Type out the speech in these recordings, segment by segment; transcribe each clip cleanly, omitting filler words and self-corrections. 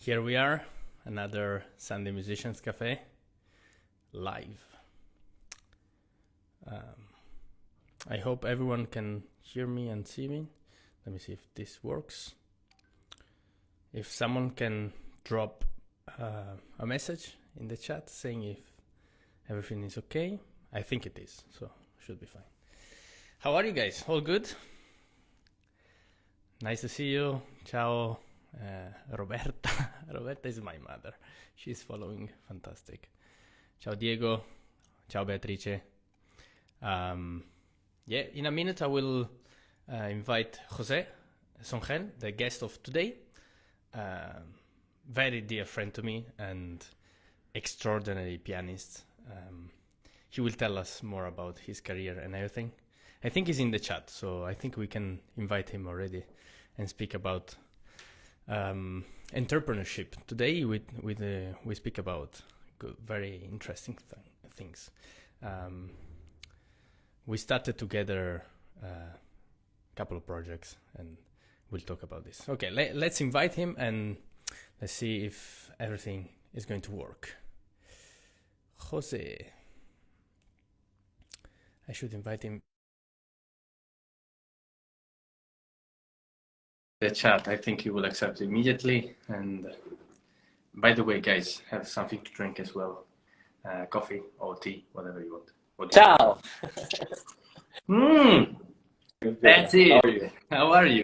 Here we are, another Sunday Musicians Café, live. I hope everyone can hear me and see me. Let me see if this works. If someone can drop a message in the chat saying if everything is okay. I think it is, so should be fine. How are you guys? All good? Nice to see you. Ciao, Roberta. Roberta is my mother. She's following. Fantastic. Ciao, Diego. Ciao, Beatrice. Yeah, in a minute I will invite José Songel, the guest of today. Very dear friend to me and extraordinary pianist. He will tell us more about his career and everything. I think he's in the chat, so I think we can invite him already and speak about entrepreneurship. Today we speak about very interesting things. We started together a couple of projects and we'll talk about this. Okay, let's invite him and let's see if everything is going to work. José. I should invite him. The chat, I think he will accept immediately. And by the way, guys, have something to drink as well. Coffee or tea, whatever you want. Ciao! That's it. How are you?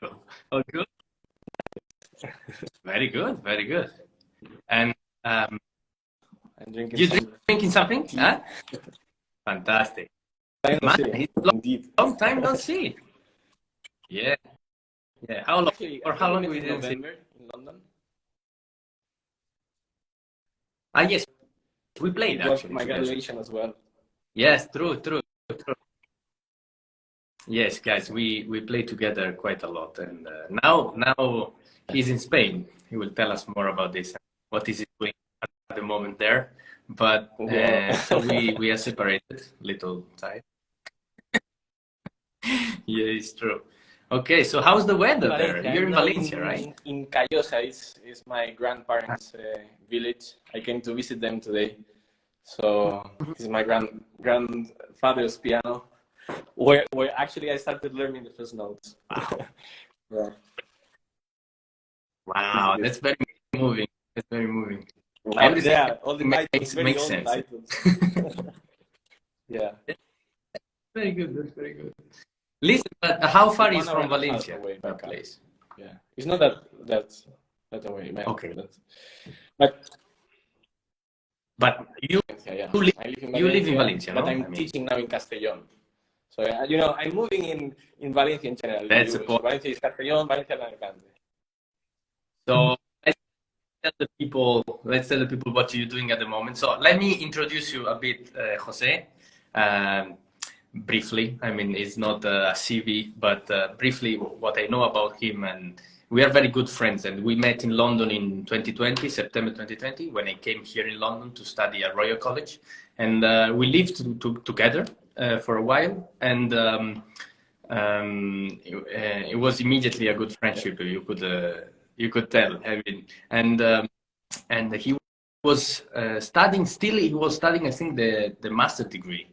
All good? Very good, very good. And I'm drinking drinking something? Huh? Fantastic. Long time no see. Yeah. Yeah. How long? Actually, or how long we didn't see? In London. Yes. We played actually. My graduation as well. Yes, true. Yes, guys, we play together quite a lot, and now he's in Spain. He will tell us more about this. What is he doing at the moment there? But so we are separated, little time. Yeah, it's true. Okay, so how's the weather there? You're in Valencia, right? In Callosa is my grandparents' village. I came to visit them today. So this is my grandfather's piano, where actually I started learning the first notes. Wow. Wow, that's very moving. That's very moving. Yeah, all the titles, very makes old sense. titles. Yeah. Very good. That's very good. Listen, but how far is from Valencia? Away, that place? Yeah, it's not that away. Okay. But you live in Valencia, but no? I'm teaching now in Castellón. So I'm moving in Valencia in general. That's the point. Valencia is Castellón, Valencia is Alicante. So let's tell the people what you're doing at the moment. So let me introduce you a bit, José. Briefly, I mean, it's not a CV, but briefly what I know about him, and we are very good friends, and we met in London in 2020, September 2020, when I came here in London to study at Royal College, and we lived together for a while, and it was immediately a good friendship. You could tell. I mean, and he was studying. Still, he was studying. I think the master degree,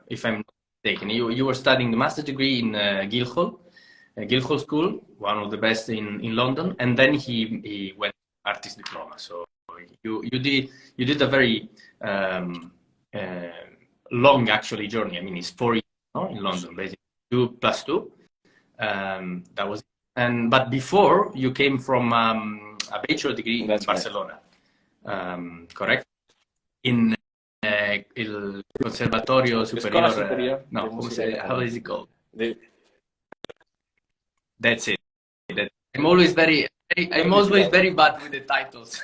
if I'm not mistaken. You were studying the master degree in Guildhall School, one of the best in London, and then he went artist diploma. So you did a very long actually journey. I mean, it's 4 years in London, basically 2 + 2. That was, but before you came from a bachelor degree in Barcelona, correct? In il Conservatorio Superior. No, how is it called? That's it. I'm always very bad with the titles.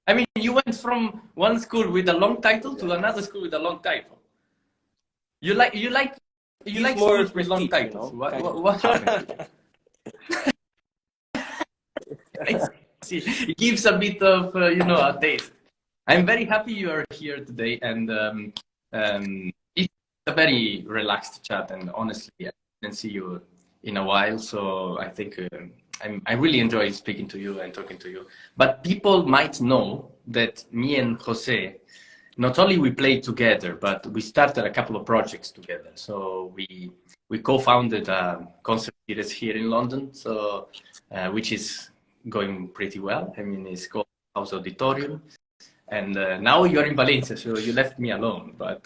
I mean, you went from one school with a long title to another school with a long title. You like more schools with long titles. What happened? See, it gives a bit of a taste. I'm very happy you are here today, and it's a very relaxed chat. And honestly, I didn't see you in a while, so I think I really enjoy speaking to you and talking to you. But people might know that me and Jose, not only we played together, but we started a couple of projects together. So we co-founded a concert series here in London, so which is going pretty well. I mean, it's called House Auditorium, and now you're in Valencia, so you left me alone. But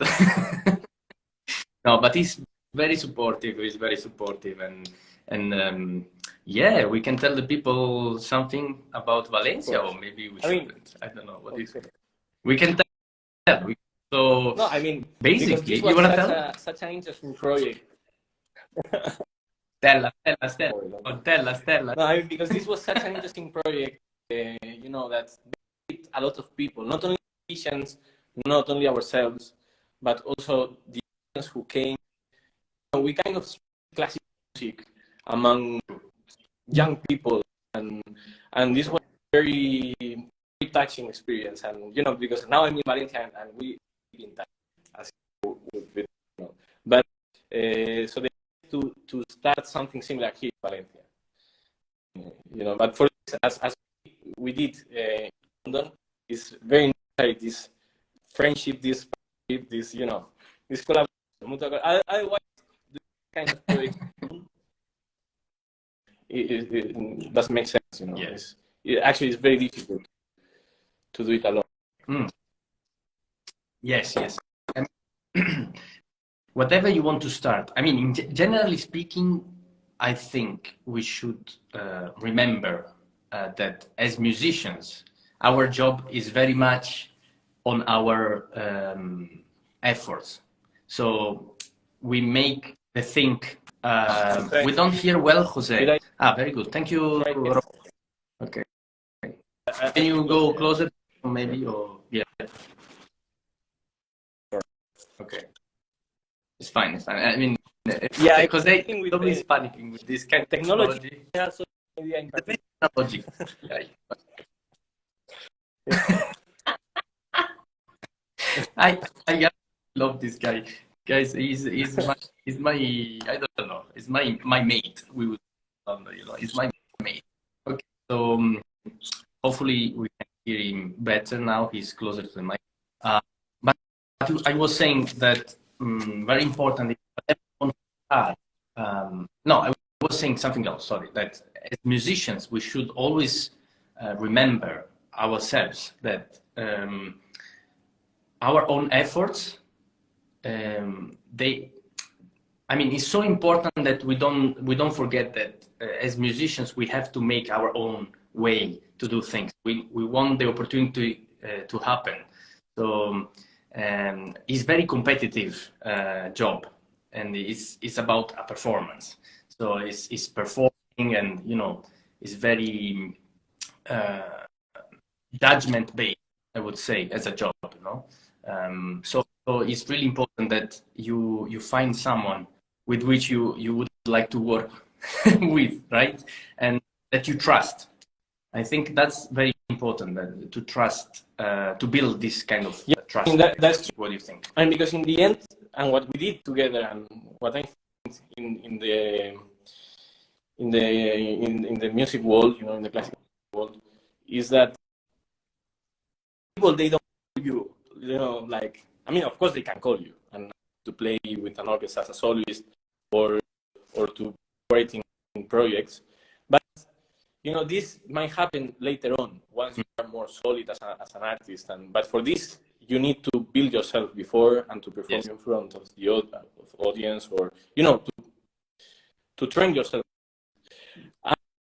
no, but he's very supportive. He's very supportive, and yeah, we can tell the people something about Valencia, or maybe we shouldn't. I don't know what is it. We can tell. So no, I mean, basically, this was you want to tell? such an interesting project. Stella. No, I mean, because this was such an interesting project, you know, that a lot of people, not only musicians, not only ourselves, but also the audience who came. We kind of classic music among young people, and this was a very, very touching experience. And you know, because now I'm in Valencia and we live in touch, as you know. But so they to start something similar here in Valencia, you know. But for as we did in London, it's very necessary, this friendship, this you know, this collaboration. Otherwise, this kind of project it doesn't make sense, you know. Yes. Actually, it's very difficult to do it alone. Yes. And whatever you want to start. I mean, generally speaking, I think we should remember that as musicians, our job is very much on our efforts. So we make the thing. We don't hear well, Jose. Very good. Thank you. Okay. Can you go closer, maybe, or yeah? Okay. It's fine. I mean, yeah, because they always panicking with this kind of technology. Technology. I love this guy. Guys, he's my I don't know. He's my mate. We would, you know, he's my mate. Okay, so hopefully we can hear him better now. He's closer to the mic. But I was saying that very important. No, I was saying something else. Sorry, that as musicians we should always remember ourselves that our own efforts. I mean, it's so important that we don't forget that as musicians we have to make our own way to do things. We want the opportunity to happen. So it's very competitive job, and it's about a performance. So it's performing, and you know, it's very judgment based, I would say, as a job, you know. So it's really important that you find someone with which you would like to work with, right? And that you trust. I think that's very important, that to trust, to build this kind of trust. That's what do you think? And because in the end, and what we did together, and what I think in the music world, you know, in the classical world, is that people, they don't call you, you know, like, I mean, of course they can call you and to play with an orchestra as a soloist or to operate in projects, but you know, this might happen later on once you are more solid as an artist. But for this, you need to build yourself before and to perform in front of the audience, or you know, to train yourself.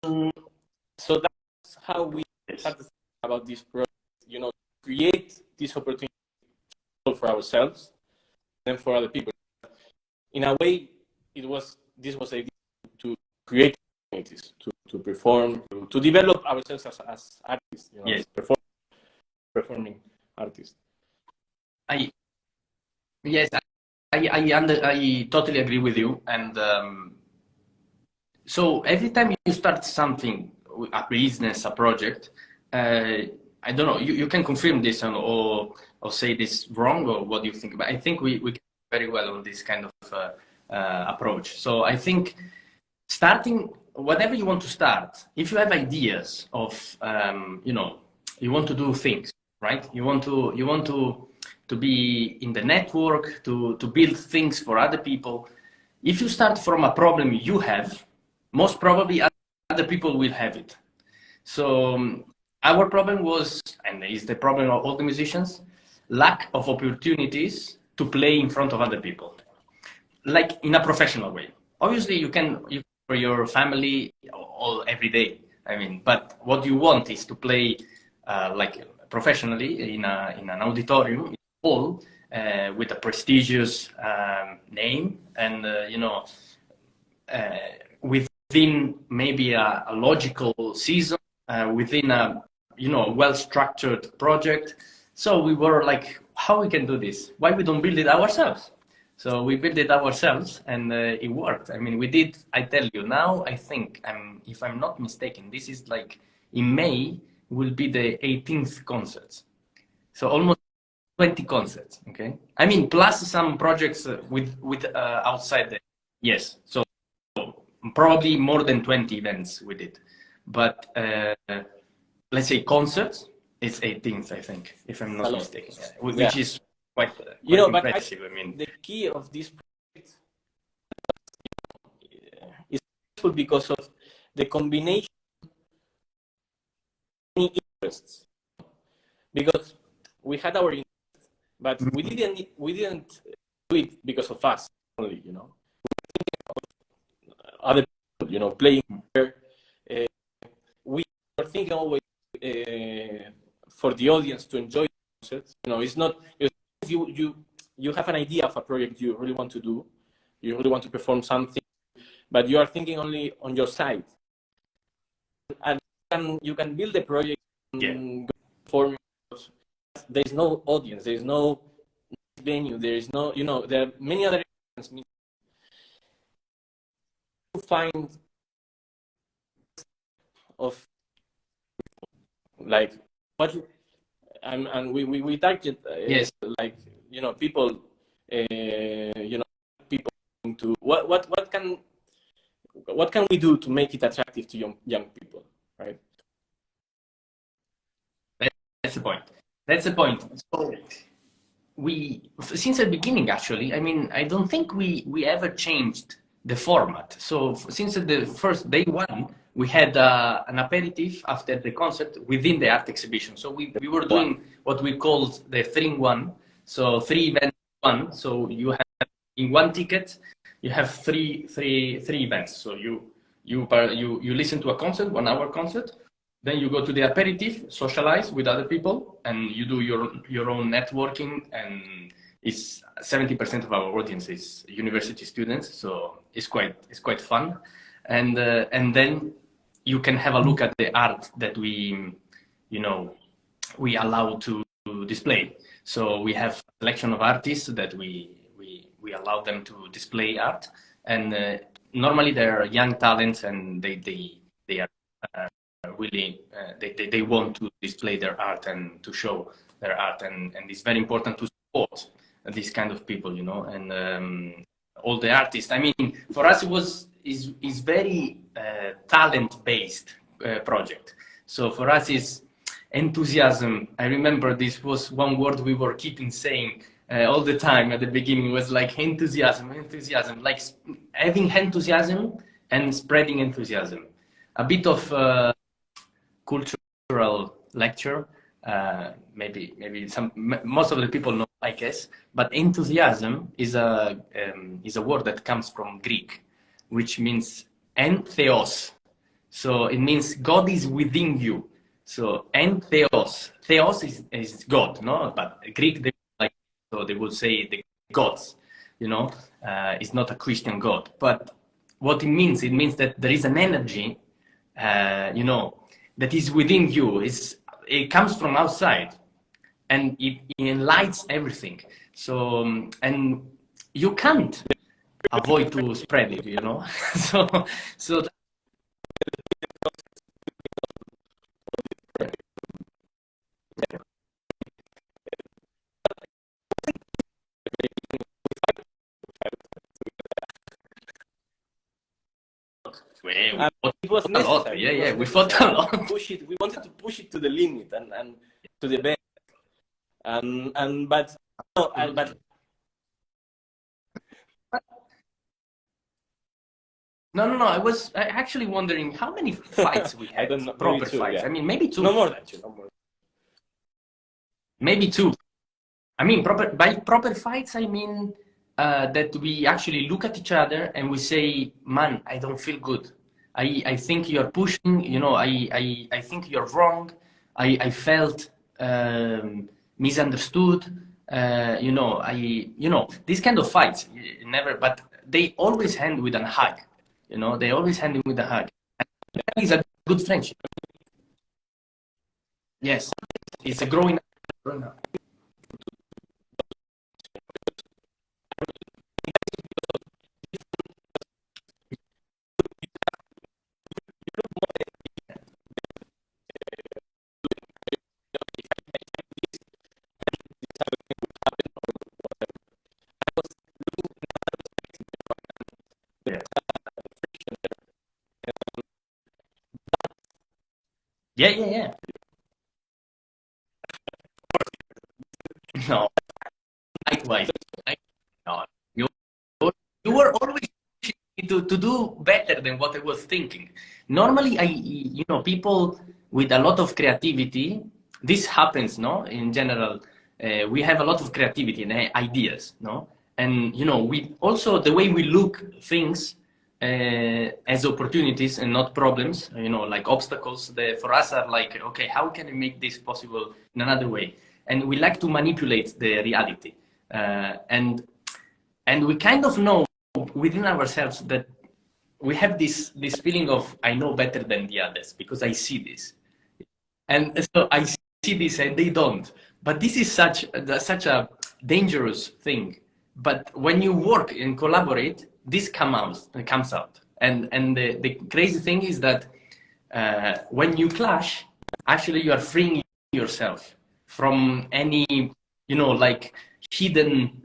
So that's how we started about this project. You know, create this opportunity for ourselves and for other people. In a way, this was a idea to create opportunities to perform, to develop ourselves as artists, you know, as performing artists. I totally agree with you, and so every time you start something, a business, a project, I don't know, you can confirm this or say this wrong, or what do you think? But I think we get very well on this kind of approach. So I think starting whatever you want to start, if you have ideas of, you know, you want to do things, right? You want to be in the network, to build things for other people. If you start from a problem you have, most probably other people will have it. So our problem was, and is the problem of all the musicians, lack of opportunities to play in front of other people, like in a professional way. Obviously, you can for your family all every day. I mean, but what you want is to play like professionally in an auditorium, in a hall, with a prestigious name, and you know, within maybe a logical season, within a, you know, well-structured project. So we were like, how we can do this? Why we don't build it ourselves? So we built it ourselves, and it worked. I mean, we did. I tell you now. I think, if I'm not mistaken, this is like in May will be the 18th concert. So almost 20 concerts. Okay. I mean, plus some projects with outside the. Yes. So probably more than 20 events we did, but let's say concerts, it's 18th, I think, if I'm not mistaken, which is quite you know, impressive. But I mean, the key of this project is successful because of the combination of interests. Because we had our interest, but we didn't do it because of us only, you know. Other people, you know, playing there. We are thinking always for the audience to enjoy the concerts. You know, it's not you have an idea of a project you really want to do, you really want to perform something, but you are thinking only on your side, and you can build a project performing. There is no audience, there is no venue, there is no, you know, there are many other elements to find of like what and we target yes, like, you know, people, you know, people to what can we do to make it attractive to young people, right? that's the point. That's the point. So we, since the beginning, actually, I mean, I don't think we ever changed the format. So since the first day one, we had an aperitif after the concert within the art exhibition. So we were doing what we called the 3-in-1. So 3 events one. So you have in one ticket, you have three events. So you listen to a concert, 1 hour concert. Then you go to the aperitif, socialize with other people, and you do your own networking. And it's 70% of our audience is university students, so it's quite fun. And then you can have a look at the art that we allow to display. So we have a selection of artists that we allow them to display art, and normally they're young talents, and they are really they want to display their art and to show their art, and it's very important to support these kind of people, you know. And all the artists, I mean, for us is very talent based project. So for us is enthusiasm. I remember this was one word we were keeping saying all the time at the beginning, was like enthusiasm, like having enthusiasm and spreading enthusiasm. A bit of cultural lecture, maybe most of the people know, I guess, but enthusiasm is a word that comes from Greek, which means entheos. So it means God is within you. So entheos is God, no? But Greek, so they would say the gods, you know. It's not a Christian God, but what it means that there is an energy, you know, that is within you. It comes from outside, and it enlightens everything. So and you can't avoid to spread it, you know. so it was a lot. necessary. Yeah, we fought a lot. We wanted to push it to the limit and to the best. But no, but No. I was actually wondering how many fights we had. I don't know. Proper Maybe two, fights. yeah. I mean, maybe two. No more than two. No more. Maybe two. I mean, by proper fights, I mean that we actually look at each other and we say, "Man, I don't feel good. I think you're pushing. You know, I think you're wrong. I felt misunderstood. These kind of fights never, but they always end with a hug. You know, they always end with a hug. And that is a good friendship. Yes, it's a growing up. Growing up. Yeah. No, likewise. No, you were always to do better than what I was thinking. Normally, people with a lot of creativity, this happens, no? In general, we have a lot of creativity and ideas, no? And, we also, the way we look things as opportunities and not problems, like obstacles, for us are like, okay, how can we make this possible in another way? And we like to manipulate the reality. And we kind of know within ourselves that we have this feeling of I know better than the others because I see this, and so I see this and they don't. But this is such a dangerous thing. But when you work and collaborate, this comes out. And the crazy thing is that when you clash, actually you are freeing yourself from any like hidden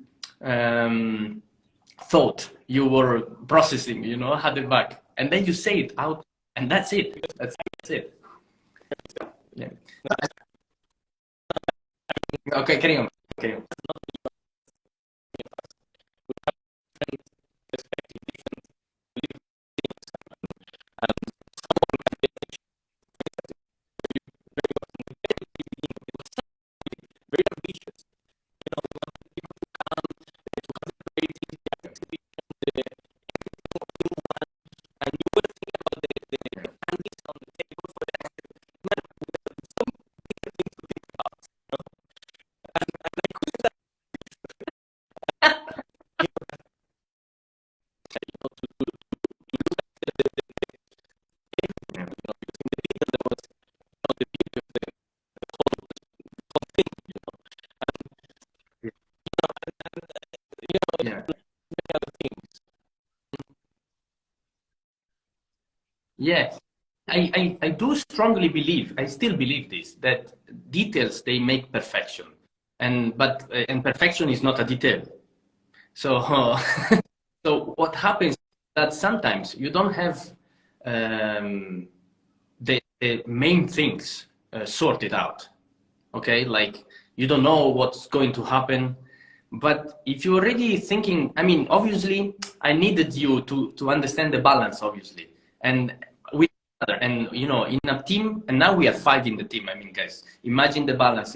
thought you were processing, had it back, and then you say it out, and that's it. That's it. Yeah. Okay, carry on. Carry on. Very ambitious. And you were thinking about the candies on the table for the next man, some bigger things to think about. And I couldn't Yeah. other things. Yeah. I do strongly believe, I still believe this, that details they make perfection, and perfection is not a detail. So so what happens is that sometimes you don't have the main things sorted out. Okay, like you don't know what's going to happen, but if you're already thinking, I mean, obviously I needed you to understand the balance, obviously, and with other, and in a team, and now we are five in the team. I mean, guys, imagine the balance,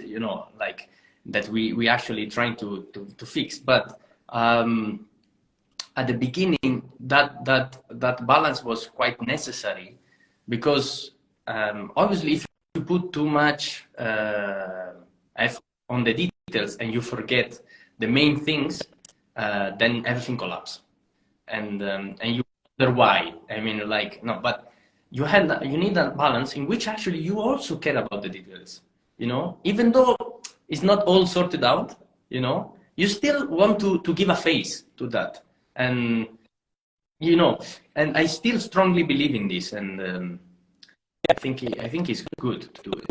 like that we actually trying to fix. But at the beginning, that balance was quite necessary, because obviously if you put too much effort on the details and you forget the main things, then everything collapses, and you wonder why. I mean, like, no, but you need a balance in which actually you also care about the details. Even though it's not all sorted out, you still want to give a face to that, and and I still strongly believe in this, and I think it's good to do it.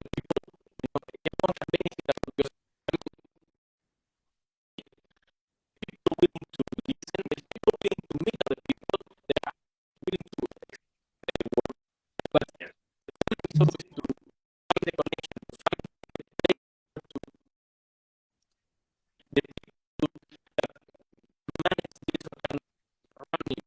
everyone can benefit out of your people willing to listen, there's people willing to meet other people, they are willing to accept the work. But the thing is always to find the connection, to find the place to the people that manage this or can run it.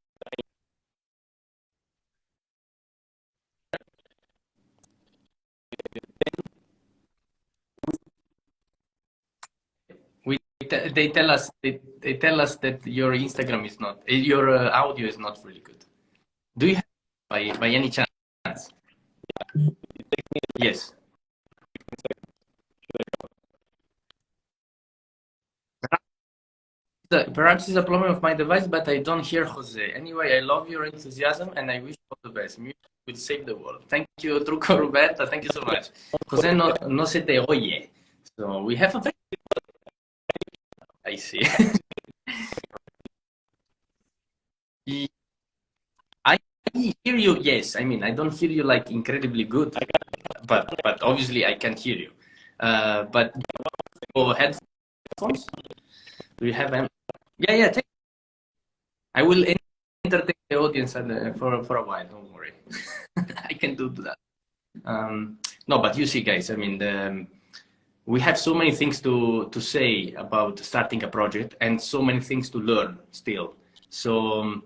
They tell us that your Instagram is not, your audio is not really good. Do you have by any chance? Yes. Perhaps it's a problem of my device, but I don't hear Jose. Anyway, I love your enthusiasm and I wish you all the best. Music will save the world. Thank you, Truco Roberta. Thank you so much. Jose no se te oye. So we have a very... I see. I hear you, yes. I mean, I don't hear you like incredibly good, but obviously I can hear you. But for headphones, do you have them? Yeah. I will entertain the audience for a while. Don't worry. I can do that. No, but you see, guys. I mean, we have so many things to say about starting a project and so many things to learn still. So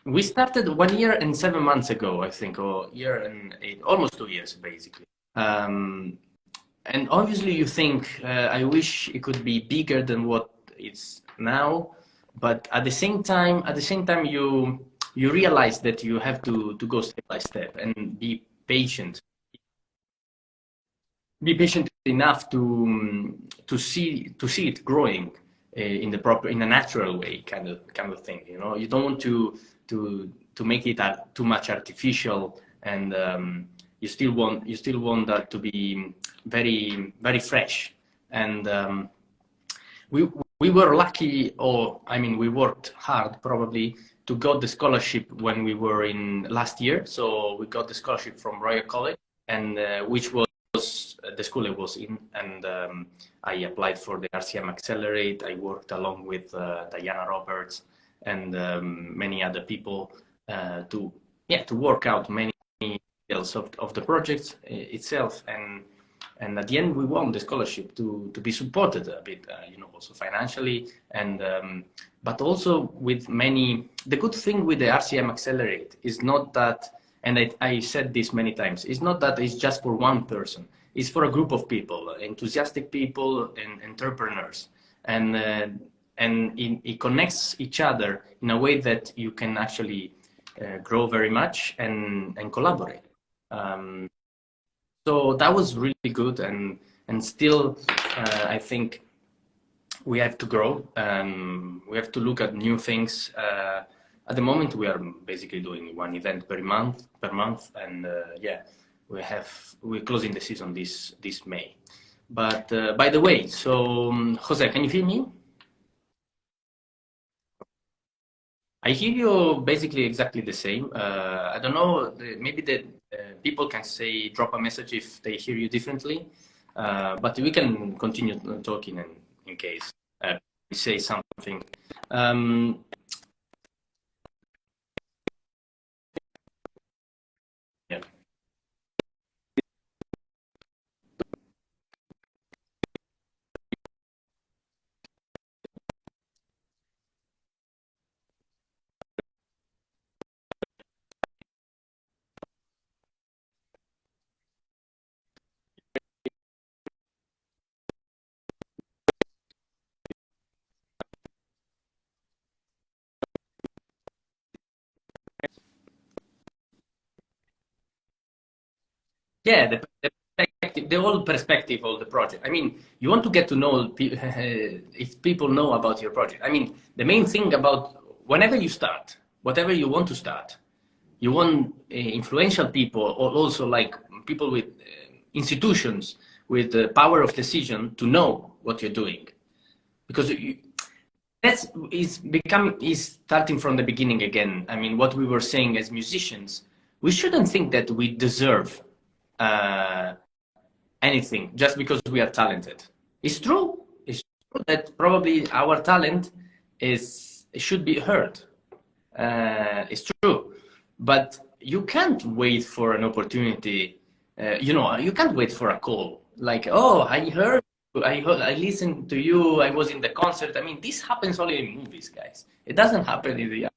we started 1 year and 7 months ago, I think, or year and almost 2 years, basically. And obviously you think, I wish it could be bigger than what it's now, but at the same time you realize that you have to go step by step and be patient. Be patient enough to see it growing in a natural way, kind of thing. You know, you don't want to make it too much artificial, and you still want that to be very, very fresh. And we were lucky, or I mean, we worked hard probably to get the scholarship when we were in last year. So we got the scholarship from Royal College, and which was the school I was in, and I applied for the RCM Accelerate. I worked along with Diana Roberts and many other people to work out many details of the project itself, and at the end we won the scholarship to be supported a bit, also financially, and but also with many. The good thing with the RCM Accelerate is not that, and I said this many times, it's not that it's just for one person. It's for a group of people, enthusiastic people and entrepreneurs, and it connects each other in a way that you can actually grow very much and collaborate. So that was really good, and still I think we have to grow. We have to look at new things. At the moment, we are basically doing one event per month, and we're closing the season this May. But by the way, so Jose, can you hear me? I hear you basically exactly the same. I don't know, maybe the people can drop a message if they hear you differently, but we can continue talking in case we say something. Yeah, the whole perspective of the project. I mean, you want to get to know if people know about your project. I mean, the main thing about whenever you start, whatever you want to start, you want influential people, or also like people with institutions with the power of decision to know what you're doing, because is starting from the beginning again. I mean, what we were saying as musicians, we shouldn't think that we deserve uh, anything just because we are talented. It's true. It's true that probably our talent should be heard. It's true, but you can't wait for an opportunity. You can't wait for a call. Like, oh, I listened to you. I was in the concert. I mean, this happens only in movies, guys. It doesn't happen in the,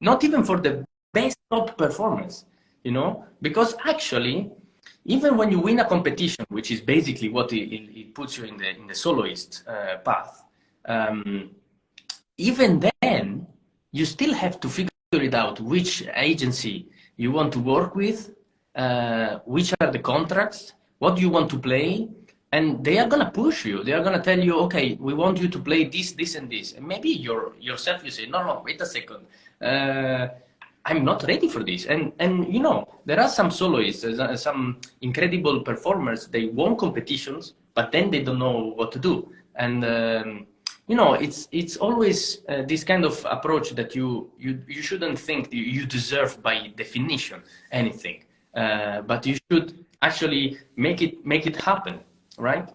not even for the best top performance. Because actually, even when you win a competition, which is basically what it puts you in the soloist path, even then, you still have to figure it out which agency you want to work with, which are the contracts, what do you want to play, and they are gonna push you. They are gonna tell you, okay, we want you to play this, this, and this, and maybe yourself you say, no, wait a second. I'm not ready for this. And there are some soloists, some incredible performers, they won competitions, but then they don't know what to do. And it's always this kind of approach that you shouldn't think you deserve by definition anything, but you should actually make it happen, right?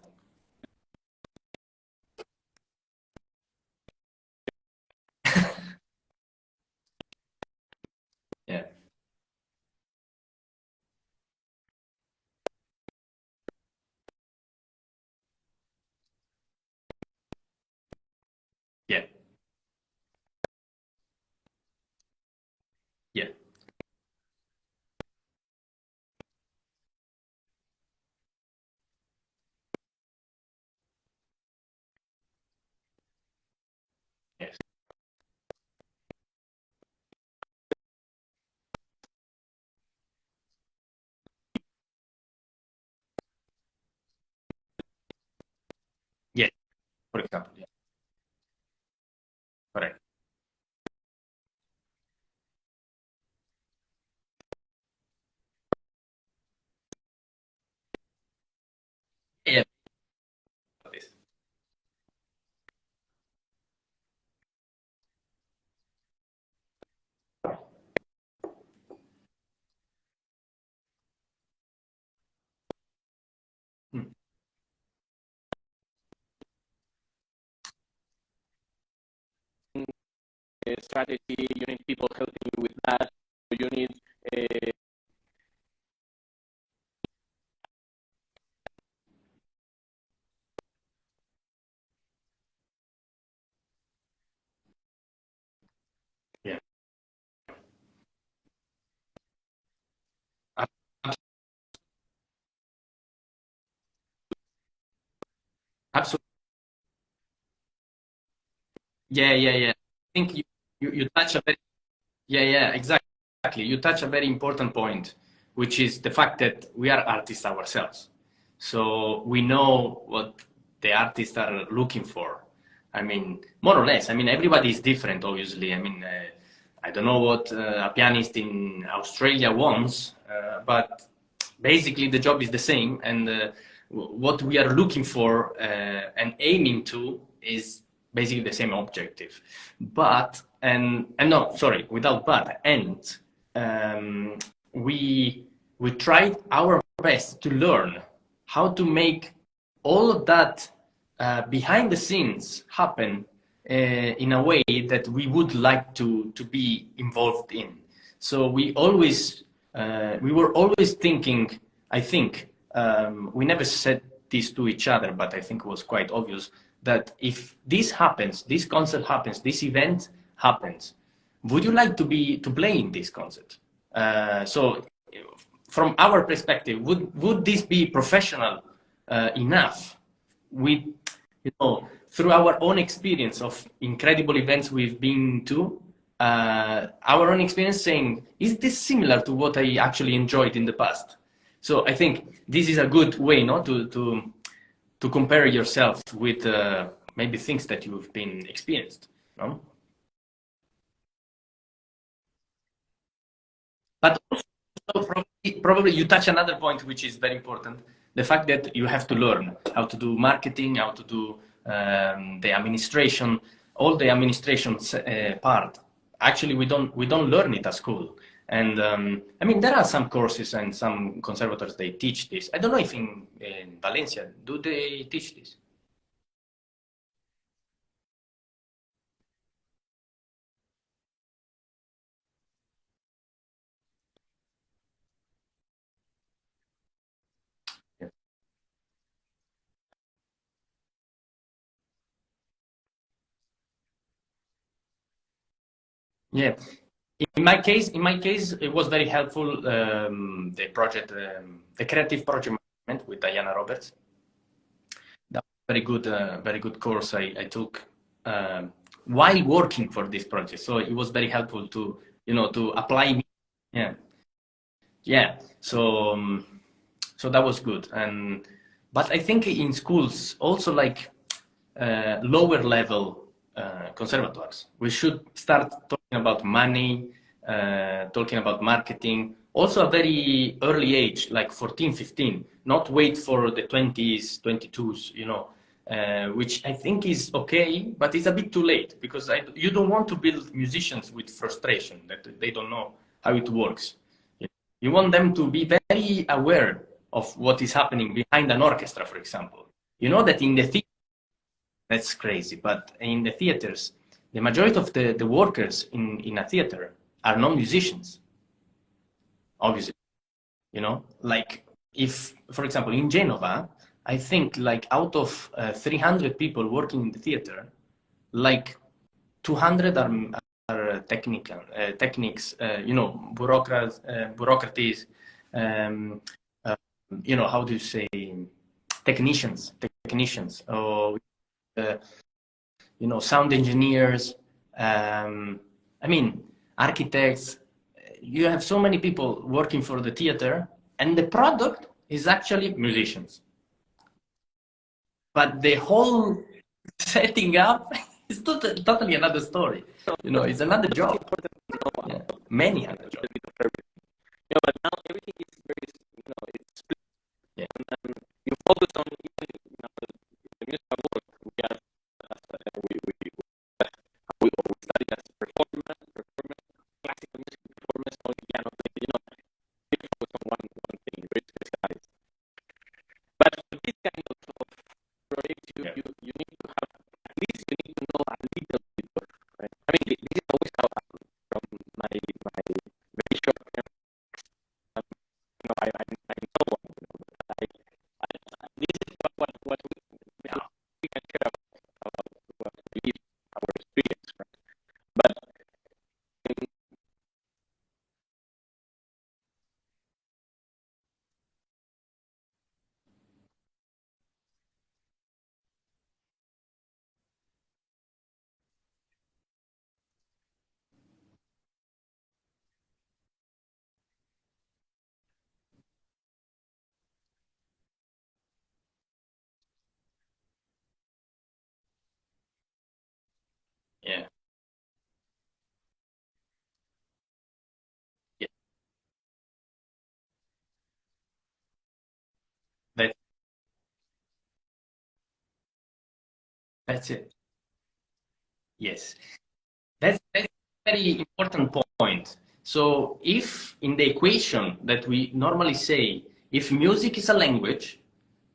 Yeah. Yeah. Yeah. Yes. Yeah. For example. Yeah. Correct. Yeah. Hmm. Strategy. You need people helping you with that. You need Yeah. Ab- ab- Absolutely. Yeah. Yeah. Yeah. I think you touch a very. Yeah, yeah, exactly. You touch a very important point, which is the fact that we are artists ourselves. So we know what the artists are looking for. I mean, more or less. I mean, everybody is different, obviously. I mean, I don't know what a pianist in Australia wants, but basically the job is the same. And what we are looking for and aiming to is basically the same objective. But and no, sorry, without but and um, we tried our best to learn how to make all of that behind the scenes happen in a way that we would like to be involved in. So we were always thinking. I think we never said this to each other, but I think it was quite obvious that if this happens, this concert happens, this event happens, would you like to play in this concert? So from our perspective, would this be professional enough? We, through our own experience of incredible events we've been to, our own experience saying, is this similar to what I actually enjoyed in the past? So I think this is a good way, no, to compare yourself with maybe things that you've been experienced, no? But also probably you touch another point which is very important: the fact that you have to learn how to do marketing, how to do the administration, all the administration part. Actually, we don't learn it at school, And I mean, there are some courses and some conservatories they teach this. I don't know if in Valencia, do they teach this? Yeah. Yeah. In my case, it was very helpful. The project, the creative project management with Diana Roberts. That was very good course I took while working for this project. So it was very helpful to, to apply. Yeah, yeah. So that was good. But I think in schools also like lower level conservatoires, we should start talking about money, talking about marketing, also a very early age, like 14, 15, not wait for the 20s, 22s, which I think is okay, but it's a bit too late because you don't want to build musicians with frustration that they don't know how it works. You want them to be very aware of what is happening behind an orchestra, for example. You know that in the theater, that's crazy, but in the theaters, the majority of the workers in a theater are non-musicians, obviously. Like if, for example, in Genova, I think like out of 300 people working in the theater, like 200 are technical techniques, bureaucracies, um, uh, how do you say, technicians, or uh, sound engineers, I mean, architects. You have so many people working for the theater, and the product is actually musicians. But the whole setting up is totally another story. It's another job. Yeah. Many other jobs. But now everything is very, it's split. Yeah. And you focus on even, the musical work. We study as performance, classical music performance, only piano playing. We focus on one thing, very specialized. But for this kind of project, you need to have, at least you need to know a little bit of, right? I mean, this is always how from my very short term, I'm no one, this is what we can share about what we live, our experience, right? But Yeah. Yeah. That, that's it. Yes. That's a very important point. So if in the equation that we normally say, if music is a language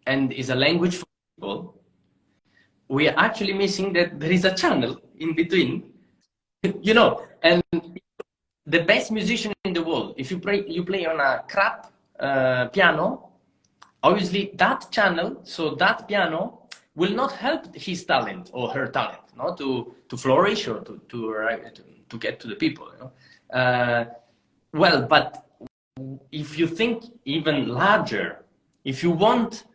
and is a language for people, we are actually missing that there is a channel in between, and the best musician in the world, if you play on a crap piano, obviously that channel, so that piano will not help his talent or her talent, to flourish or to get to the people. Well, but if you think even larger, if you want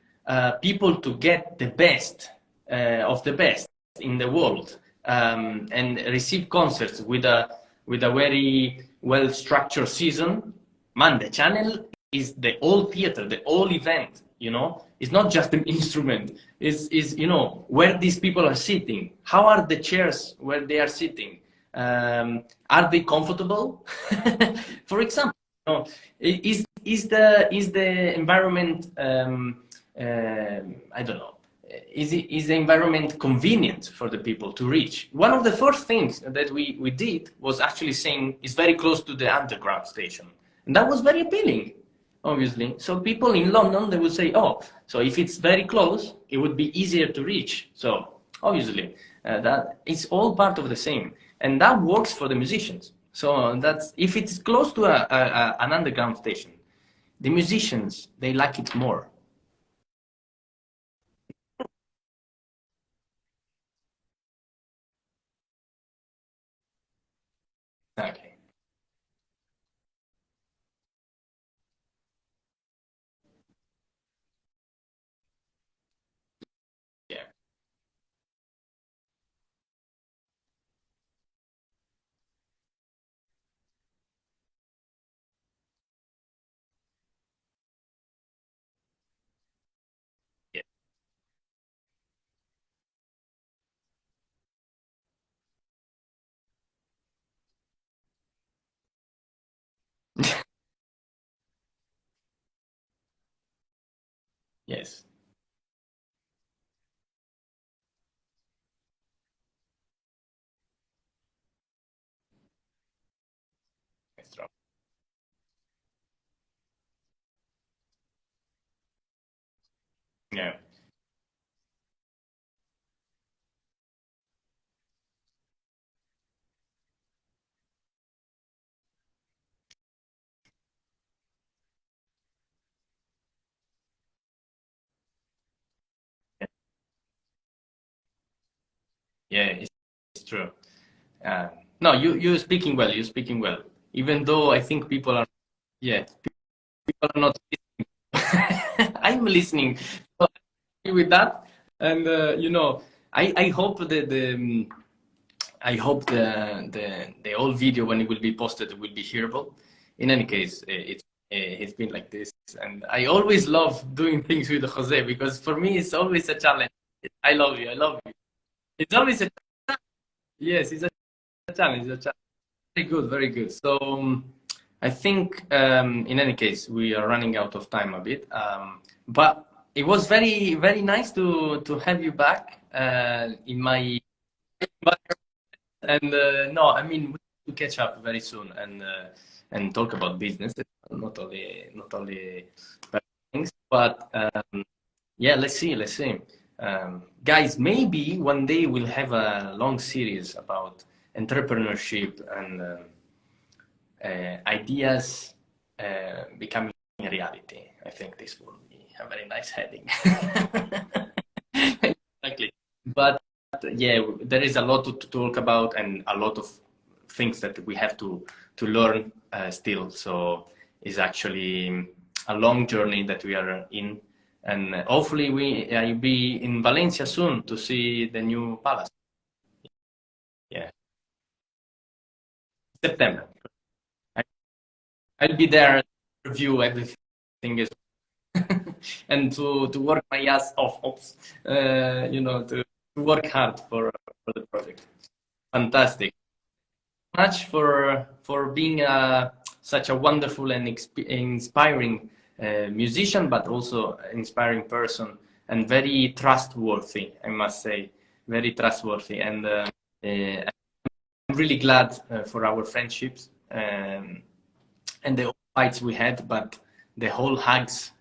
people to get the best of the best in the world, and receive concerts with a very well structured season, man, the channel is the whole theater, the whole event. It's not just an instrument. Is where these people are sitting. How are the chairs where they are sitting? Are they comfortable? For example, is the environment, I don't know, is the environment convenient for the people to reach? One of the first things that we did was actually saying it's very close to the underground station. And that was very appealing, obviously. So people in London, they would say, oh, so if it's very close, it would be easier to reach. So obviously, that it's all part of the same. And that works for the musicians. So that's, if it's close to an underground station, the musicians, they like it more. Exactly. Yeah. Yeah. Yes. That's true. Yeah. Yeah, it's true. Uh, no, you're speaking well. You're speaking well. Even though I think people are, yeah, people are not listening. I'm listening. So I agree with that. And I hope I hope the whole video when it will be posted will be hearable. In any case, it's been like this, and I always love doing things with Jose because for me it's always a challenge. I love you. I love you. It's always a yes. It's a challenge. It's a challenge. Very good. Very good. So I think in any case we are running out of time a bit, but it was very nice to have you back in my. And no, I mean, we will catch up very soon and talk about business, not only bad things, but yeah, let's see, let's see. Guys, maybe one day we'll have a long series about entrepreneurship and ideas becoming reality. I think this will be a very nice heading. Exactly. But yeah, there is a lot to talk about and a lot of things that we have to learn still. So it's actually a long journey that we are in, and hopefully we I'll be in Valencia soon to see the new palace. Yeah, September. I, I'll be there to review everything is and to work my ass off, to work hard for the project. Fantastic. Much for being such a wonderful and inspiring musician, but also inspiring person and very trustworthy, I must say, very trustworthy. And I'm really glad for our friendships and the fights we had, but the whole hugs,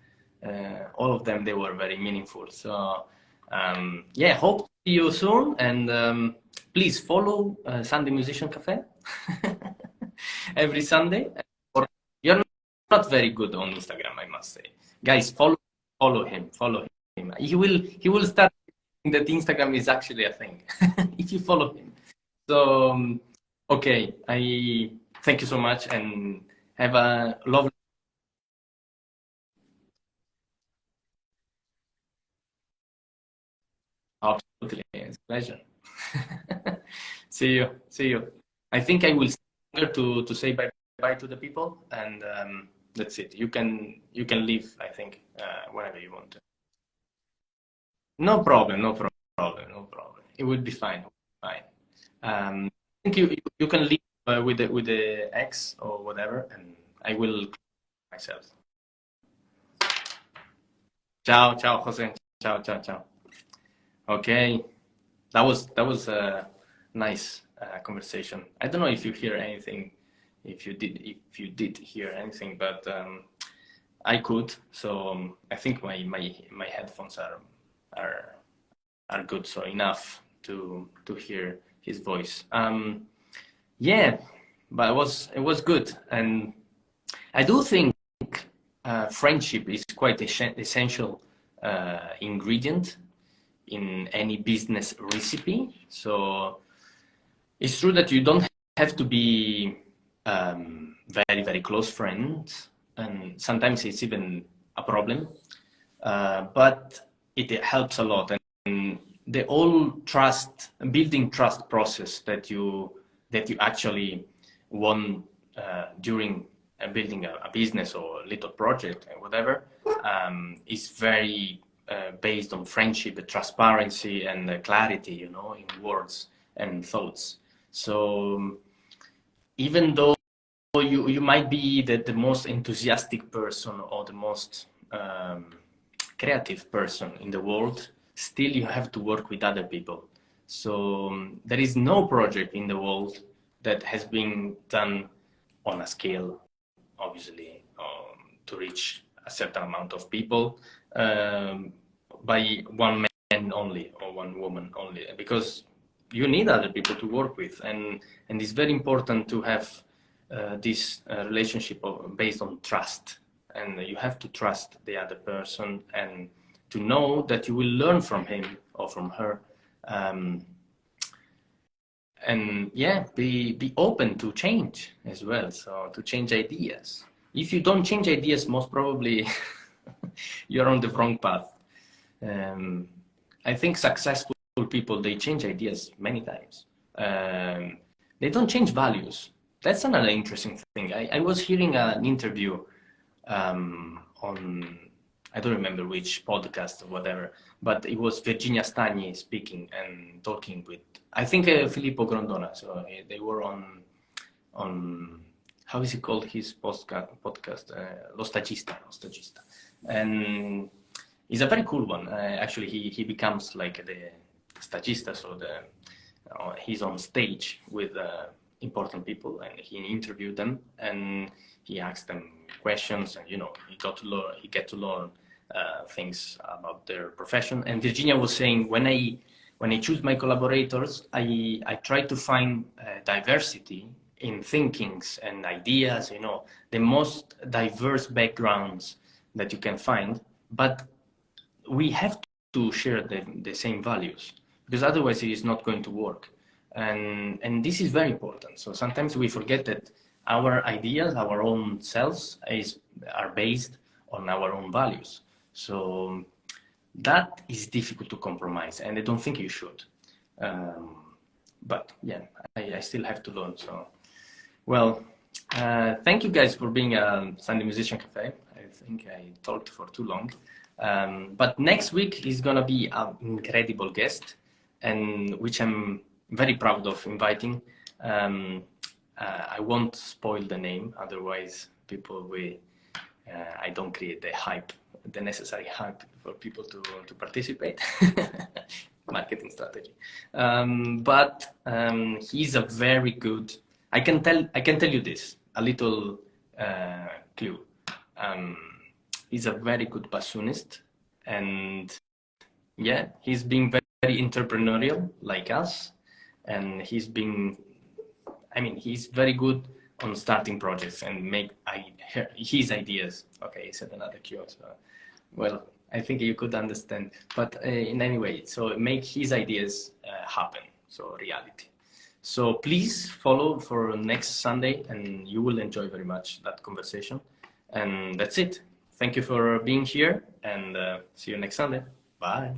all of them, they were very meaningful. So yeah, hope to see you soon, and please follow Sunday Musician Cafe every Sunday. Or you're not very good on Instagram, I must say. Guys, follow him. He will start thinking that Instagram is actually a thing if you follow him. So okay, I thank you so much and have a lovely. Absolutely, it's a pleasure. See you. See you. I think I will stay here to say bye bye to the people, and that's it. You can leave. I think whenever you want to. No problem. No problem. No problem. It will be fine. Fine. I think you can leave with the X or whatever, and I will myself. Ciao, ciao, Jose. Ciao, ciao, ciao. Okay, that was a nice conversation. I don't know if you hear anything, if you did hear anything, but I could. So I think my headphones are are good, so enough to hear his voice. Yeah, but it was good, and I do think friendship is quite essential ingredient in any business recipe. So it's true that you don't have to be very, very close friends, and sometimes it's even a problem, but it helps a lot. And the whole building trust process that you actually want during building a business or a little project or whatever is very based on friendship, transparency, and clarity, in words and thoughts. So even though you might be the most enthusiastic person or the most creative person in the world, still you have to work with other people. So there is no project in the world that has been done on a scale, obviously, to reach a certain amount of people by one man only or one woman only, because you need other people to work with, and it's very important to have this relationship based on trust, and you have to trust the other person and to know that you will learn from him or from her, and yeah, be open to change as well, so to change ideas. If you don't change ideas, most probably you're on the wrong path. I think successful people, they change ideas many times. They don't change values. That's another interesting thing. I was hearing an interview on, I don't remember which podcast or whatever, but it was Virginia Stagni speaking and talking with, I think, Filippo Grondona. So they were on how is it called, his podcast, Lo Stagista. And it's a very cool one. Actually, he becomes like the stagista, so he's on stage with important people, and he interviewed them, and he asked them questions, and he get to learn things about their profession. And Virginia was saying, when I choose my collaborators, I try to find diversity in thinkings and ideas, the most diverse backgrounds that you can find, but we have to share the same values, because otherwise it is not going to work. And this is very important. So sometimes we forget that our ideas, our own selves are based on our own values. So that is difficult to compromise, and I don't think you should. But yeah, I still have to learn. So, well, thank you guys for being a Sunday Musician Cafe. I think I talked for too long. But next week is gonna be an incredible guest, and which I'm very proud of inviting. I won't spoil the name, otherwise people will. I don't create the necessary hype for people to participate. Marketing strategy. But he's a very good. I can tell you this, a little clue. He's a very good bassoonist, and yeah, he's being very entrepreneurial like us, and he's very good on starting projects and make his ideas. Okay, he said another cue. So, well, I think you could understand, but in any way, so make his ideas happen, so reality. So please follow for next Sunday, and you will enjoy very much that conversation. And that's it. Thank you for being here, and see you next Sunday. Bye.